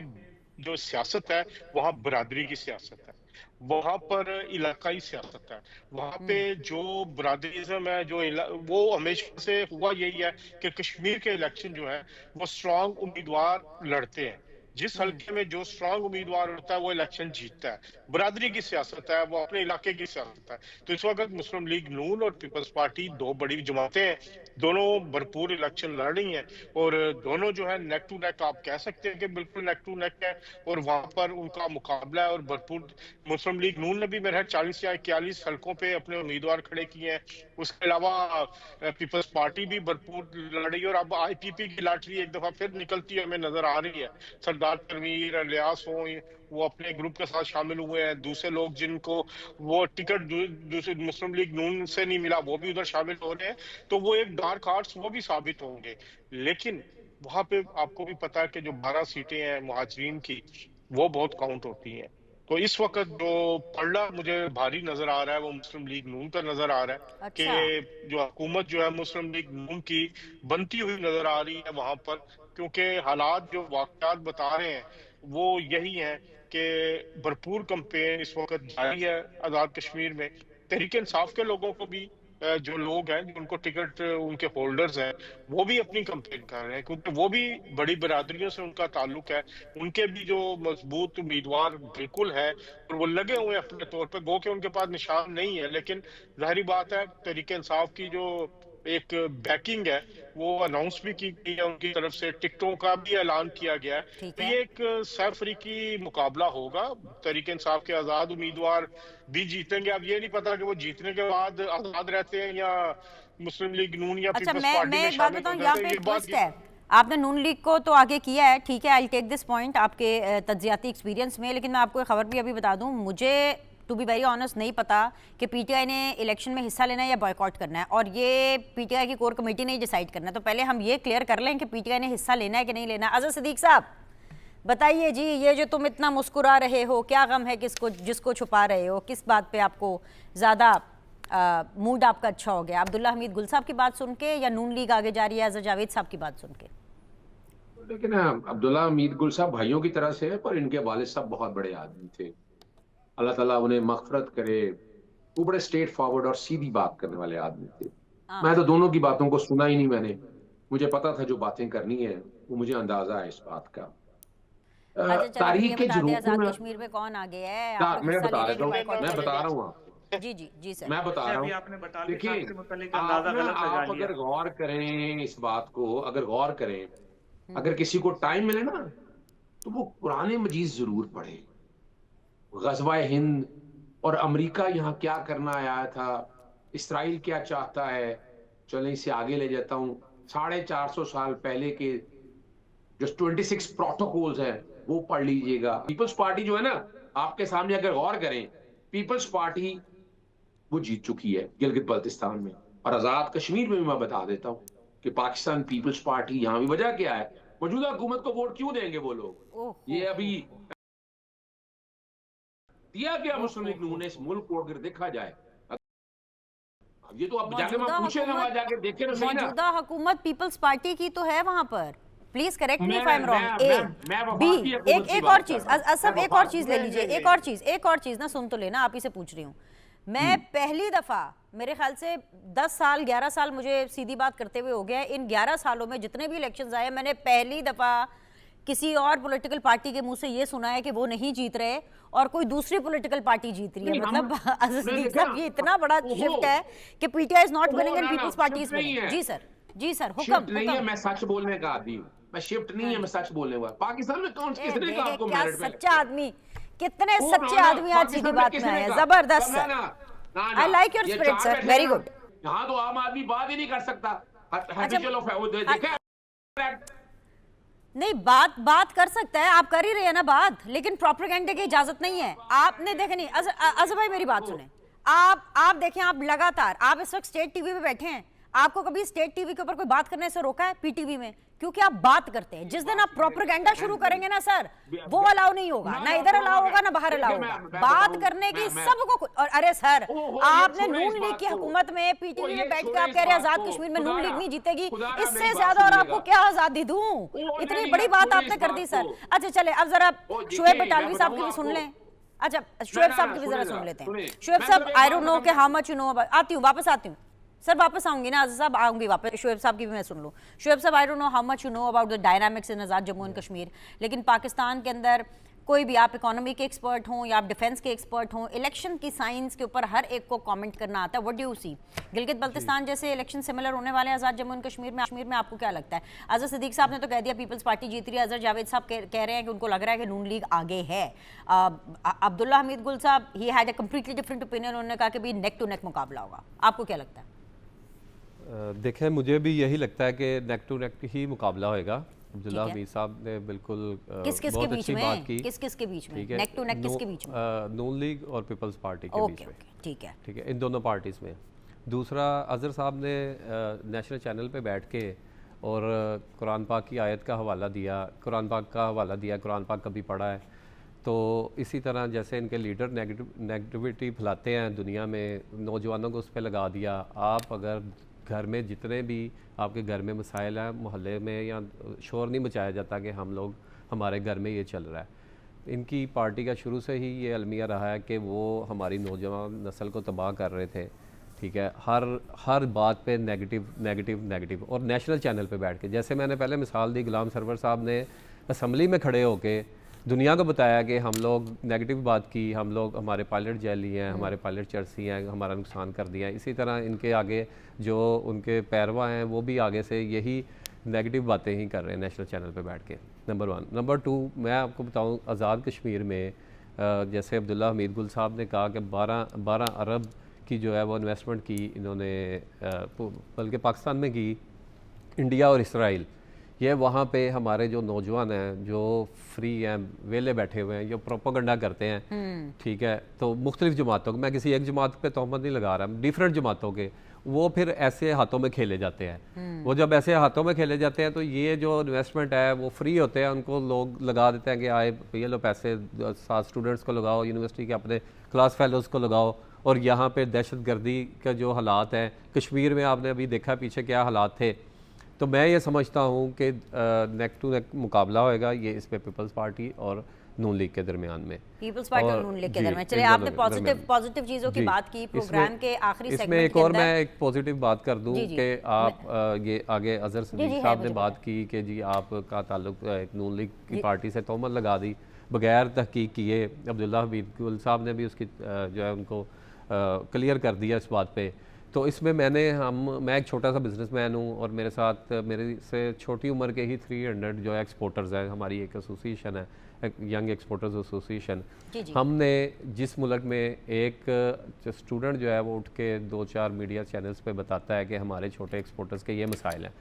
जो सियासत है, वहां बरादरी की सियासत है, वहां पर इलाकाई सियासत है। वहां पे जो बरादरीज्म है, वो हमेशा से हुआ यही है कि कश्मीर के इलेक्शन जो है वो स्ट्रांग उम्मीदवार लड़ते हैं। जिस हल्के में जो स्ट्रांग उम्मीदवार होता है वो इलेक्शन जीतता है। बरादरी की सियासत है, वो अपने इलाके की सियासत है। तो इस वक्त मुस्लिम लीग नून और पीपल्स पार्टी दो बड़ी जमातें हैं, दोनों भरपूर इलेक्शन लड़ रही हैं, और दोनों जो है नेक टू नेक, आप कह सकते हैं कि बिल्कुल नेक टू नेक है, और वहां पर उनका मुकाबला है। और भरपूर मुस्लिम लीग नून ने भी मेरे 40 या 41 हल्कों पे अपने उम्मीदवार खड़े किए हैं। उसके अलावा पीपल्स पार्टी भी भरपूर लड़ रही है, और अब आईपीपी की लॉटरी एक दफा फिर निकलती है हमें नजर आ रही है। सरदार तनवीर, इलियास हो, वो अपने ग्रुप के साथ शामिल हुए हैं। दूसरे लोग जिनको वो टिकट दूसरे मुस्लिम लीग नून से नहीं मिला, वो भी उधर शामिल हो रहे हैं। तो वो एक डार्क हार्ट्स वो भी साबित होंगे। लेकिन वहां पे आपको भी पता है कि जो 12 सीटें हैं मुहाजिरीन की, वो बहुत काउंट होती हैं। तो इस वक्त जो पलड़ा मुझे भारी नजर आ रहा है वो मुस्लिम लीग नून का नजर आ रहा है। अच्छा। कि जो हुकूमत जो है मुस्लिम लीग नून की बनती हुई नजर आ रही है वहां पर, क्योंकि हालात जो वाकयात बता रहे हैं वो यही है कि भरपूर कैंपेन इस वक्त जारी है आजाद कश्मीर में। तहरीक इंसाफ के लोगों को भी जो लोग हैं, जो उनको टिकट उनके होल्डर्स हैं, वो भी अपनी कंपेन कर रहे हैं, क्योंकि वो भी बड़ी बरादरियों से उनका ताल्लुक है। उनके भी जो मजबूत उम्मीदवार बिल्कुल है, और वो लगे हुए हैं अपने तौर पे, गो के उनके पास निशान नहीं है। लेकिन जाहिर बात है तहरीक इंसाफ की जो एक बैकिंग है वो अनाउंस भी की गई है उनकी तरफ से, टिकटों का भी ऐलान किया गया है। ठीक तो है। ये एक सरफरीकी मुकाबला होगा। तहरीक इंसाफ के आजाद उम्मीदवार भी जीतेंगे। अब ये नहीं पता कि वो जीतने के बाद आजाद रहते हैं या मुस्लिम लीग नून या अच्छा, पीपल्स मैं पार्टी में एक बात शामिल बताऊं, हो यहाँ जाते पे हैं। एक ये बात ट्विस्ट है। आपने नून लीग को तो आगे किया है, ठीक है, आई टेक दिस पॉइंट आपके तज्जियाती एक्सपीरियंस में, लेकिन मैं आपको एक खबर भी अभी बता दूं, मुझे टू बी वेरी ऑनेस्ट नहीं पता कि पीटीआई ने इलेक्शन में हिस्सा लेना है या बॉयकॉट करना है, और ये पीटीआई की कोर कमेटी ने डिसाइड करना है। तो पहले हम ये क्लियर कर लें कि पीटीआई ने हिस्सा लेना है कि नहीं लेना। अजहर सिद्दीक साहब बताइए जी, ये जो तुम इतना मुस्कुरा रहे हो, क्या गम है किसको, जिसको छुपा रहे हो? किस बात पे आपको ज़्यादा मूड आपका अच्छा हो गया? अब्दुल्ला हमीद गुल साहब की बात सुन के या नून लीग आगे जा रही है अजहर जावेद साहब की बात सुन के? लेकिन अब्दुल्ला हमीद गुल साहब भाइयों की तरह से है, पर इनके वालिद साहब बहुत बड़े आदमी थे, अल्लाह ताला उन्हें मग़फ़िरत करे। वो बड़े स्ट्रेट फॉरवर्ड और सीधी बात करने वाले आदमी थे। मैं तो दोनों की बातों को सुना ही नहीं, मैंने मुझे पता था जो बातें करनी है, वो मुझे अंदाजा है इस बात का। अच्छा चलो, तारीख ये के बता दें झरोखे आज़ाद में कश्मीर में कौन आगे है? मैं बता रहा हूँ आपको, जी जी जी सर, मैं बता रहा अभी हूँ। आपने बटालियन देखिए, साहब के मुतालिक अंदाजा गलत लगा आप लिया। अगर गौर करें इस बात को, अगर गौर करें, अगर किसी को टाइम मिले ना, तो वो कुरान मजीद जरूर पढ़े। गज़वा हिंद और अमेरिका यहाँ क्या करना आया था, इसराइल क्या चाहता है, चलें इसे आगे ले जाता हूँ। 450 साल पहले के जो 26 प्रोटोकॉल्स हैं वो पढ़ लीजिएगा। पीपल्स पार्टी जो है ना, आपके सामने अगर गौर करें, पीपल्स पार्टी वो जीत चुकी है गिलगित बल्तिस्तान में, और आजाद कश्मीर में भी मैं बता देता हूँ कि पाकिस्तान पीपल्स पार्टी यहाँ भी वजह क्या है, मौजूदा हुकूमत को वोट क्यों देंगे वो लोग? ये अभी दिया गया मुस्लिम लीग नून ने इस मुल्क को अगर देखा जाए, ये तो अब जाके मैं पूछे ना, वहां जाके देखे ना सही ना। मौजूदा हुकूमत पीपल्स पार्टी की तो है वहां पर। Please correct me if I am wrong. मैं बी एक और चीज, सब एक और चीज ले लीजिए, एक और चीज ना सुन तो लेना, आप ही से पूछ रही हूँ मैं। पहली दफा मेरे ख्याल से 10 साल 11 साल मुझे सीधी बात करते हुए हो गया, इन 11 सालों में जितने भी इलेक्शंस आए, मैंने पहली दफा किसी और पॉलिटिकल पार्टी के मुंह से ये सुना है कि वो नहीं जीत रहे और कोई दूसरी पॉलिटिकल पार्टी जीत रही है। मतलब अज़हर सिद्दीक साहब, ये इतना बड़ा शिफ्ट है कि PTI is not winning and Peoples Party is winning. जी सर, शिफ्ट नहीं है, मैं सच बोलने का आदमी हूं। मैं शिफ्ट नहीं है, मैं सच बोलने वाला। पाकिस्तान में कौन किसने कहा आपको मेरिट में? सच्चा आदमी, कितने सच्चे आदमी आज सीधी बात में आए। जबरदस्त sir, I like your spirit sir, very good. यहाँ तो आम आदमी बात ही नहीं कर सकता। नहीं, बात कर सकता है, आप कर ही रहे हैं ना बात, लेकिन प्रोपेगेंडा की इजाजत नहीं है। आपने देखे नहीं, अजहर भाई मेरी बात सुने, आप देखें, आप लगातार, आप इस वक्त स्टेट टीवी पे बैठे हैं, आपको कभी स्टेट टीवी के ऊपर कोई बात करने से रोका है पीटीवी में? क्योंकि आप बात करते हैं। जिस दिन आप प्रोपेगेंडा शुरू करेंगे ना सर, वो अलाउ नहीं होगा, ना इधर अलाउ होगा ना बाहर अलाउ होगा। बात करने की सबको। और अरे सर, आपने नून लीग की हुकूमत में पीटीवी में बैठ के आप कह रहे हैं आजाद कश्मीर में नून लीग नहीं जीतेगी, इससे ज्यादा और आपको क्या आजादी दूं? इतनी बड़ी बात आपने कर दी सर। अच्छा चले, अब जरा शुएब बटालवी साहब की भी सुन लें। अच्छा, शुएब साहब की भी जरा सुन लेते हैं। शुएब साहब, आई डोंट नो कि how much you know about, आती हूँ, वापस आती हूँ सर, वापस आऊंगी ना आज़ाद साहब, आऊंगी वापस। शुएब साहब की भी मैं सुन लूँ। शुएब साहब, आई don't know how much you know about the dynamics in Azad Jammu and Kashmir, लेकिन पाकिस्तान के अंदर कोई भी, आप इकोनॉमी के एक्सपर्ट हों या आप डिफेंस के एक्सपर्ट हों, इलेक्शन की साइंस के ऊपर हर एक को कमेंट करना आता है। What do you see? Gilgit Baltistan जैसे इलेक्शन सिमिलर होने वाले हैं आज़ाद जम्मू एंड कश्मीर में आपको क्या लगता है? अज़हर सिद्दीक साहब ने तो कह दिया पीपल्स पार्टी जीत रही है, अज़हर जावेद साहब कह रहे हैं कि उनको लग रहा है कि नून लीग आगे है। अब्दुल्ला हमीद गुल साहब, he had a completely different opinion, उन्होंने कहा कि भाई नेक टू नेक मुकाबला होगा। आपको क्या लगता है? देखें, मुझे भी यही लगता है कि नेक टू नेक ही मुकाबला होएगा। अब्दुल्ला हमीद साहब ने बिल्कुल बहुत अच्छी बात की। किस के बीच में? नेक टू नेक किसके बीच में? नून लीग और पीपल्स पार्टी के बीच में। ठीक है, इन दोनों पार्टीज़ में। दूसरा, अज़हर साहब ने नेशनल चैनल पे बैठ के और कुरान पाक की आयत का हवाला दिया, कुरान पाक का हवाला दिया, कुरान पाक कभी पढ़ा है। तो इसी तरह जैसे इनके लीडर नेगेटिविटी फैलाते हैं दुनिया में, नौजवानों को उस पर लगा दिया। आप अगर घर में जितने भी आपके घर में मसाइल हैं, मोहल्ले में या शोर नहीं मचाया जाता कि हम लोग, हमारे घर में ये चल रहा है। इनकी पार्टी का शुरू से ही ये अलमिया रहा है कि वो हमारी नौजवान नस्ल को तबाह कर रहे थे। ठीक है, हर बात पे नेगेटिव और नेशनल चैनल पे बैठ के, जैसे मैंने पहले मिसाल दी, गुलाम सरवर साहब ने असम्बली में खड़े होके दुनिया को बताया कि हम लोग नेगेटिव बात की, हम लोग, हमारे पायलट जैली हैं, हमारे पायलट चर्सी हैं, हमारा नुकसान कर दिया है। इसी तरह इनके आगे जो उनके पैरवा हैं वो भी आगे से यही नेगेटिव बातें ही कर रहे हैं नेशनल चैनल पे बैठ के। नंबर 1। नंबर 2, मैं आपको बताऊं, आज़ाद कश्मीर में जैसे अब्दुल्ला हमीद गुल साहब ने कहा कि 12 अरब की जो है वो इन्वेस्टमेंट की इन्होंने, बल्कि पाकिस्तान में की, इंडिया और इसराइल, ये वहाँ पे हमारे जो नौजवान हैं जो फ्री हैं, वेले बैठे हुए हैं, जो प्रोपोगंडा करते हैं, ठीक है, तो मुख्तलिफ जमातों के, मैं किसी एक जमात पे तोहमत नहीं लगा रहा, डिफरेंट जमातों के, वो फिर ऐसे हाथों में खेले जाते हैं। वो जब ऐसे हाथों में खेले जाते हैं तो ये जो इन्वेस्टमेंट है वो फ्री होते हैं, उनको लोग लगा देते हैं कि आए ये लो पैसे 7 स्टूडेंट्स को लगाओ, यूनिवर्सिटी के अपने क्लास फेलोज़ को लगाओ, और यहाँ पे दहशत गर्दी का जो हालात हैं, कश्मीर में आपने अभी देखा पीछे क्या हालात थे। तो मैं ये समझता हूँ कि नेक टू नेक मुकाबला होएगा ये इस पे पीपल्स पार्टी और नून लीग के दरमियान में। पीपल्स पार्टी और नून लीग के दरमियान। चलिए, आपने पॉजिटिव चीज़ों की बात की प्रोग्राम के आखिरी सेगमेंट इसमें एक के और अंदर। मैं एक पॉजिटिव बात कर दूं कि आप ये आगे अजहर सदीक साहब ने बात की कि जी आपका ताल्लुक नून लीग की पार्टी से तोहमत लगा दी बगैर तहकीक किए। अब्दुल्ला हमीद गुल साहब ने भी उसकी जो है उनको क्लियर कर दिया इस बात पे। तो इसमें मैं एक छोटा सा बिजनेसमैन हूँ और मेरे साथ मेरे से छोटी उम्र के ही 300 जो है एक्सपोर्टर्स हैं, हमारी एक एसोसिएशन है यंग एक्सपोर्टर्स एसोसिएशन। हमने जिस मुल्क में एक स्टूडेंट जो है वो उठ के 2-4 मीडिया चैनल्स पे बताता है कि हमारे छोटे एक्सपोर्टर्स के ये मसाइल हैं,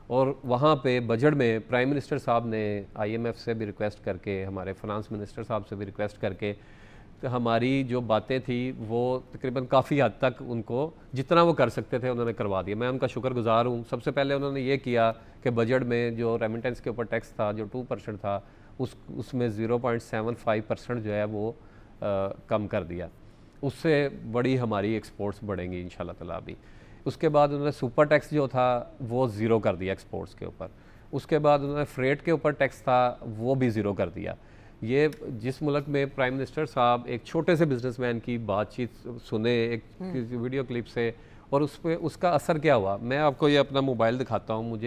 और वहाँ पे बजट में प्राइम मिनिस्टर साहब ने IMF से भी रिक्वेस्ट करके, हमारे फाइनेंस मिनिस्टर साहब से भी रिक्वेस्ट करके, तो हमारी जो बातें थी वो तकरीबन काफ़ी हद तक उनको जितना वो कर सकते थे उन्होंने करवा दिया। मैं उनका शुक्रगुजार हूँ। सबसे पहले उन्होंने ये किया कि बजट में जो रेमिटेंस के ऊपर टैक्स था जो 2% था उसमें 0.75% जो है वो कम कर दिया। उससे बड़ी हमारी एक्सपोर्ट्स बढ़ेंगी इंशाल्लाह ताला भी। उसके बाद उन्होंने सुपर टैक्स जो था वो ज़ीरो कर दिया एक्सपोर्ट्स के ऊपर। उसके बाद उन्होंने फ्रेट के ऊपर टैक्स था वो भी ज़ीरो कर दिया। ये जिस मुल्क में प्राइम मिनिस्टर साहब एक छोटे से बिजनेसमैन की बातचीत सुने एक वीडियो क्लिप से, और उस पर उसका असर क्या हुआ, मैं आपको ये अपना मोबाइल दिखाता हूँ।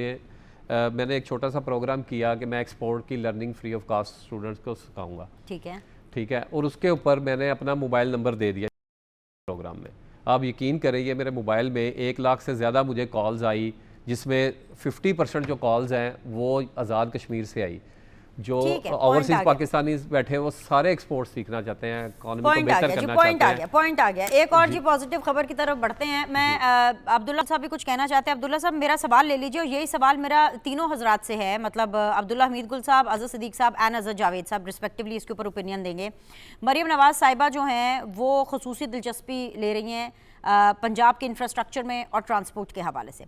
मैंने एक छोटा सा प्रोग्राम किया कि मैं एक्सपोर्ट की learning free of cost students को सिखाऊंगा। ठीक है, और उसके ऊपर मैंने अपना मोबाइल नंबर दे दिया प्रोग्राम में। आप यकीन करें ये मेरे मोबाइल में 1 लाख से ज़्यादा मुझे कॉल्स आई, जिसमें 50% जो कॉल्स हैं वो आज़ाद कश्मीर से आई। जो ओवरसीज पाकिस्तानी बैठे हैं वो सारे एक्सपोर्ट सीखना चाहते हैं, इकोनॉमी को बेहतर करना चाहते हैं। पॉइंट आ गया। एक और जी पॉजिटिव खबर की तरफ बढ़ते हैं। मैं अब्दुल्ला साहब भी कुछ कहना चाहते हैं। अब्दुल्ला साहब मेरा सवाल ले लीजिए, और यही सवाल मेरा तीनों हजरात से है, मतलब अब्दुल्ला हमीद गुल साहब, अजहर सदीक साहब एंड अजहर जावेद साहब रिस्पेक्टिवली इसके ऊपर ओपिनियन देंगे। मरियम नवाज साहिबा जो हैं वो खुसूसी दिलचस्पी ले रही हैं पंजाब के इंफ्रास्ट्रक्चर में और ट्रांसपोर्ट के हवाले से।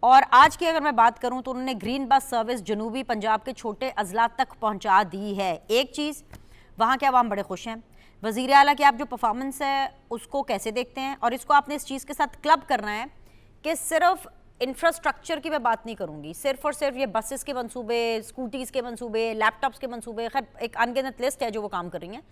और आज की अगर मैं बात करूं तो उन्होंने ग्रीन बस सर्विस जनूबी पंजाब के छोटे अजला तक पहुंचा दी है। एक चीज़, वहां के अवाम बड़े खुश हैं। वज़ीर आला की आप जो परफॉर्मेंस है उसको कैसे देखते हैं? और इसको आपने इस चीज़ के साथ क्लब करना है कि सिर्फ इंफ्रास्ट्रक्चर की मैं बात नहीं करूंगी, सिर्फ और सिर्फ ये बसेस के मंसूबे, स्कूटीज़ के मंसूबे, लैपटॉप्स के मंसूबे, खैर एक अनगिनत लिस्ट है जो वो काम कर रही हैं।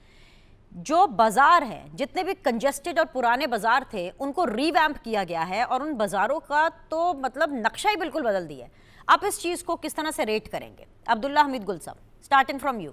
जो बाजार हैं, जितने भी कंजेस्टेड और पुराने बाजार थे उनको रीवैम्प किया गया है, और उन बाजारों का तो मतलब नक्शा ही बिल्कुल बदल दिया है। आप इस चीज़ को किस तरह से रेट करेंगे? अब्दुल्ला हमीद गुल साहब, स्टार्टिंग फ्रॉम यू।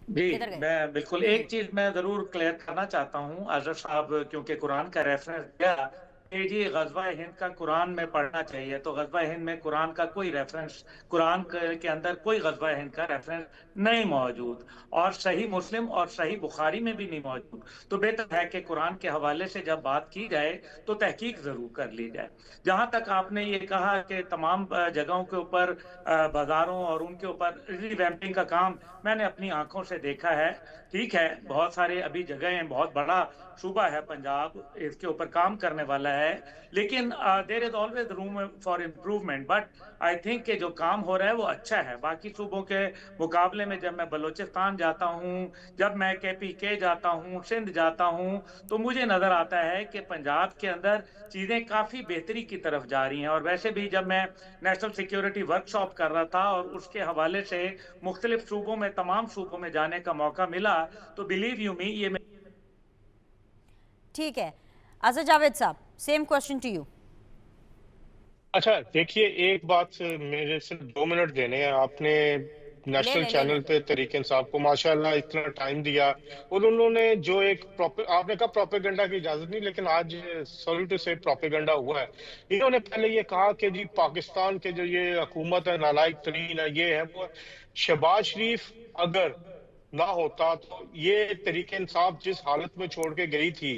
जी, मैं बिल्कुल एक चीज मैं जरूर क्लियर करना चाहता हूँ। अजहर साहब क्योंकि कुरान का रेफरेंस दिया कि जी गज़वा हिंद का कुरान में पढ़ना चाहिए, तो गज़वा हिंद में कुरान का कोई रेफरेंस, कुरान के अंदर कोई गज़वा हिंद का रेफरेंस नहीं मौजूद, और सही मुस्लिम और सही बुखारी में भी नहीं मौजूद। तो बेहतर है कि कुरान के हवाले से जब बात की जाए तो तहकीक जरूर कर ली जाए। जहां तक आपने ये कहा कि तमाम जगहों के ऊपर बाजारों और उनके ऊपर रिवैम्पिंग का काम मैंने अपनी आंखों से देखा है। ठीक है, बहुत सारे अभी जगह हैं, बहुत बड़ा सूबा है पंजाब, इसके ऊपर काम करने वाला है, लेकिन there is always room for improvement, but I think कि जो काम हो रहा है वो अच्छा है। बाकी सूबों के मुकाबले में जब मैं बलूचिस्तान जाता हूँ, जब मैं KPK जाता हूँ, सिंध जाता हूँ, तो मुझे नजर आता है कि पंजाब के अंदर चीजें काफी बेहतरी की तरफ जा रही हैं। और वैसे भी जब मैं नेशनल सिक्योरिटी वर्कशॉप कर रहा था और उसके हवाले से मुख्तलिफ सूबों में, तमाम सूबों में जाने का मौका मिला, तो बिलीव यू मी, ये ठीक है। अजहर जावेद साहब, सेम क्वेश्चन टू यू। अच्छा देखिए, एक बात मेरे सिर्फ 2 मिनट देने हैं। आपने नेशनल चैनल पे तरीक इंसाफ को माशाल्लाह इतना टाइम दिया, और उन्होंने जो एक आपने कहा प्रोपेगेंडा की इजाजत नहीं, लेकिन आज सॉरी टू से प्रोपेगेंडा हुआ है। इन्होंने पहले ये कहा कि जी पाकिस्तान के जो ये हुकूमत है नालायक तरीन है, ये है वो। शहबाज शरीफ अगर ना होता तो ये तरीके इंसाफ जिस हालत में छोड़ के गई थी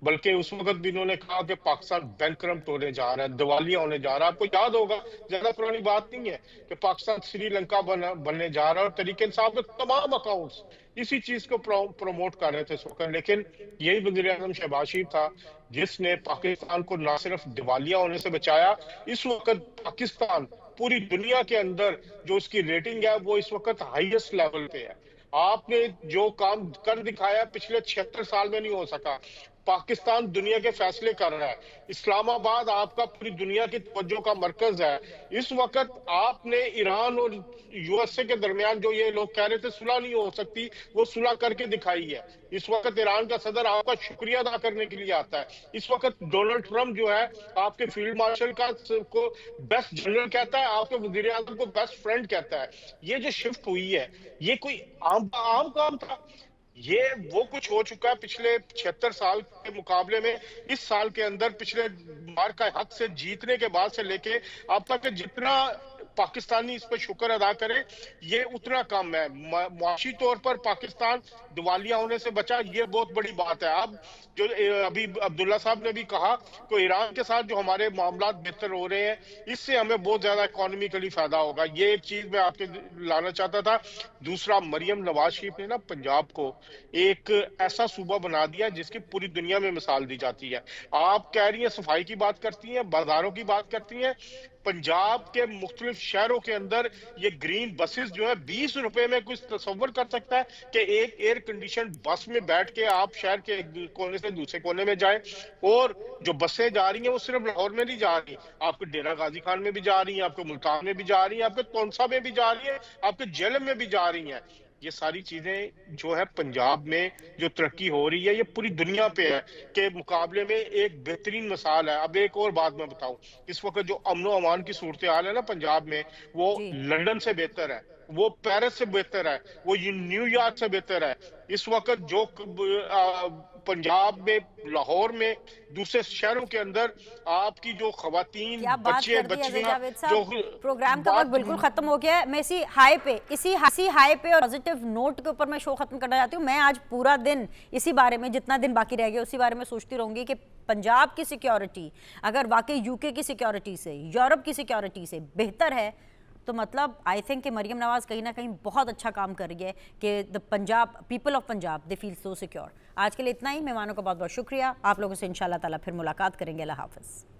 बल्कि उस वक्त भी इन्होंने कहा कि पाकिस्तान बैंकरप्ट होने जा रहा है, दिवालिया होने जा रहा है। आपको याद होगा, ज्यादा पुरानी बात नहीं है कि पाकिस्तान श्रीलंका बनने जा रहा है, और तरीके इंसाफ के तमाम अकाउंट्स इसी चीज को प्रमोट कर रहे थे इस वक्त। लेकिन यही वजीर आजम शहबाज शरीफ था जिसने पाकिस्तान को ना सिर्फ दिवालिया होने से बचाया, इस वक्त पाकिस्तान पूरी दुनिया के अंदर जो उसकी रेटिंग है वो इस वक्त हाईएस्ट लेवल पे है। आपने जो काम कर दिखाया पिछले 76 साल में नहीं हो सका। पाकिस्तान दुनिया के फैसले कर रहा है, इस्लामाबाद आपका पूरी दुनिया की तवज्जो का मरकज है। इस वक्त आपने ईरान और यूएसए के दरमियान जो ये लोग कह रहे थे सुलह नहीं हो सकती, वो सुलह करके दिखाई है। इस वक्त ईरान का सदर आपका शुक्रिया अदा करने के लिए आता है। इस वक्त डोनाल्ड ट्रंप जो है आपके फील्ड मार्शल को बेस्ट जनरल कहता है, आपके वजीर आजम को बेस्ट फ्रेंड कहता है। ये जो शिफ्ट हुई है ये कोई आम काम था? ये वो कुछ हो चुका है पिछले 76 साल के मुकाबले में। इस साल के अंदर पिछले बार का हक से जीतने के बाद से लेके अब तक जितना पाकिस्तानी इस पर शुक्र अदा करे ये उतना कम है। मुआशी तौर पर पाकिस्तान दिवालिया होने से बचा, ये बहुत बड़ी बात है। अब जो अभी अब्दुल्ला साहब ने भी कहा तो ईरान के साथ जो हमारे मामला बेहतर हो रहे हैं, इससे हमें बहुत ज्यादा इकोनॉमिकली फायदा होगा। ये एक चीज मैं आपके लाना चाहता था। दूसरा, मरियम नवाज शरीफ ने ना पंजाब को एक ऐसा सूबा बना दिया जिसकी पूरी दुनिया में मिसाल दी जाती है। आप कह रही हैं सफाई की बात करती हैं, बाजारों की बात करती हैं, पंजाब के मुख्तलिफ शहरों के अंदर ये ग्रीन बसेस जो है 20 रुपए में कुछ तस्वर कर सकता है कि एक एयर कंडीशन बस में बैठ के आप शहर के एक कोने से दूसरे कोने में जाएं। और जो बसें जा रही हैं वो सिर्फ लाहौर में नहीं जा रही, आपके डेरा गाजी खान में भी जा रही हैं, आपके मुल्तान में भी जा रही हैं, आपके तोनसा में भी जा रही हैं, आपके जेलम में भी जा रही हैं। ये सारी चीजें जो है पंजाब में जो तरक्की हो रही है ये पूरी दुनिया पे है के मुकाबले में एक बेहतरीन मिसाल है। अब एक और बात मैं बताऊं, इस वक्त जो अमनो अमान की सूरत हाल है ना पंजाब में, वो लंदन से बेहतर है, वो पेरिस से बेहतर है, वो न्यूयॉर्क से बेहतर है। इस वक्त जो पंजाब में, लाहौर में, दूसरे शहरों के अंदर आपकी जो खवातीन, बच्चे बच्चियां जो प्रोग्राम का वक्त बिल्कुल खत्म हो गया है। मैं इसी हाई पे और पॉजिटिव नोट के ऊपर मैं शो खत्म करना चाहती हूँ। मैं आज पूरा दिन इसी बारे में, जितना दिन बाकी रह गया उसी बारे में सोचती रहूंगी कि पंजाब की सिक्योरिटी अगर वाकई यूके की सिक्योरिटी से, यूरोप की सिक्योरिटी से बेहतर है तो मतलब आई थिंक कि मरियम नवाज कहीं ना कहीं बहुत अच्छा काम कर रही है कि the Punjab, people of Punjab, they feel so secure. आज के लिए इतना ही। मेहमानों का बहुत बहुत शुक्रिया। आप लोगों से इंशाल्लाह ताला फिर मुलाकात करेंगे। अल्लाह हाफ़िज़।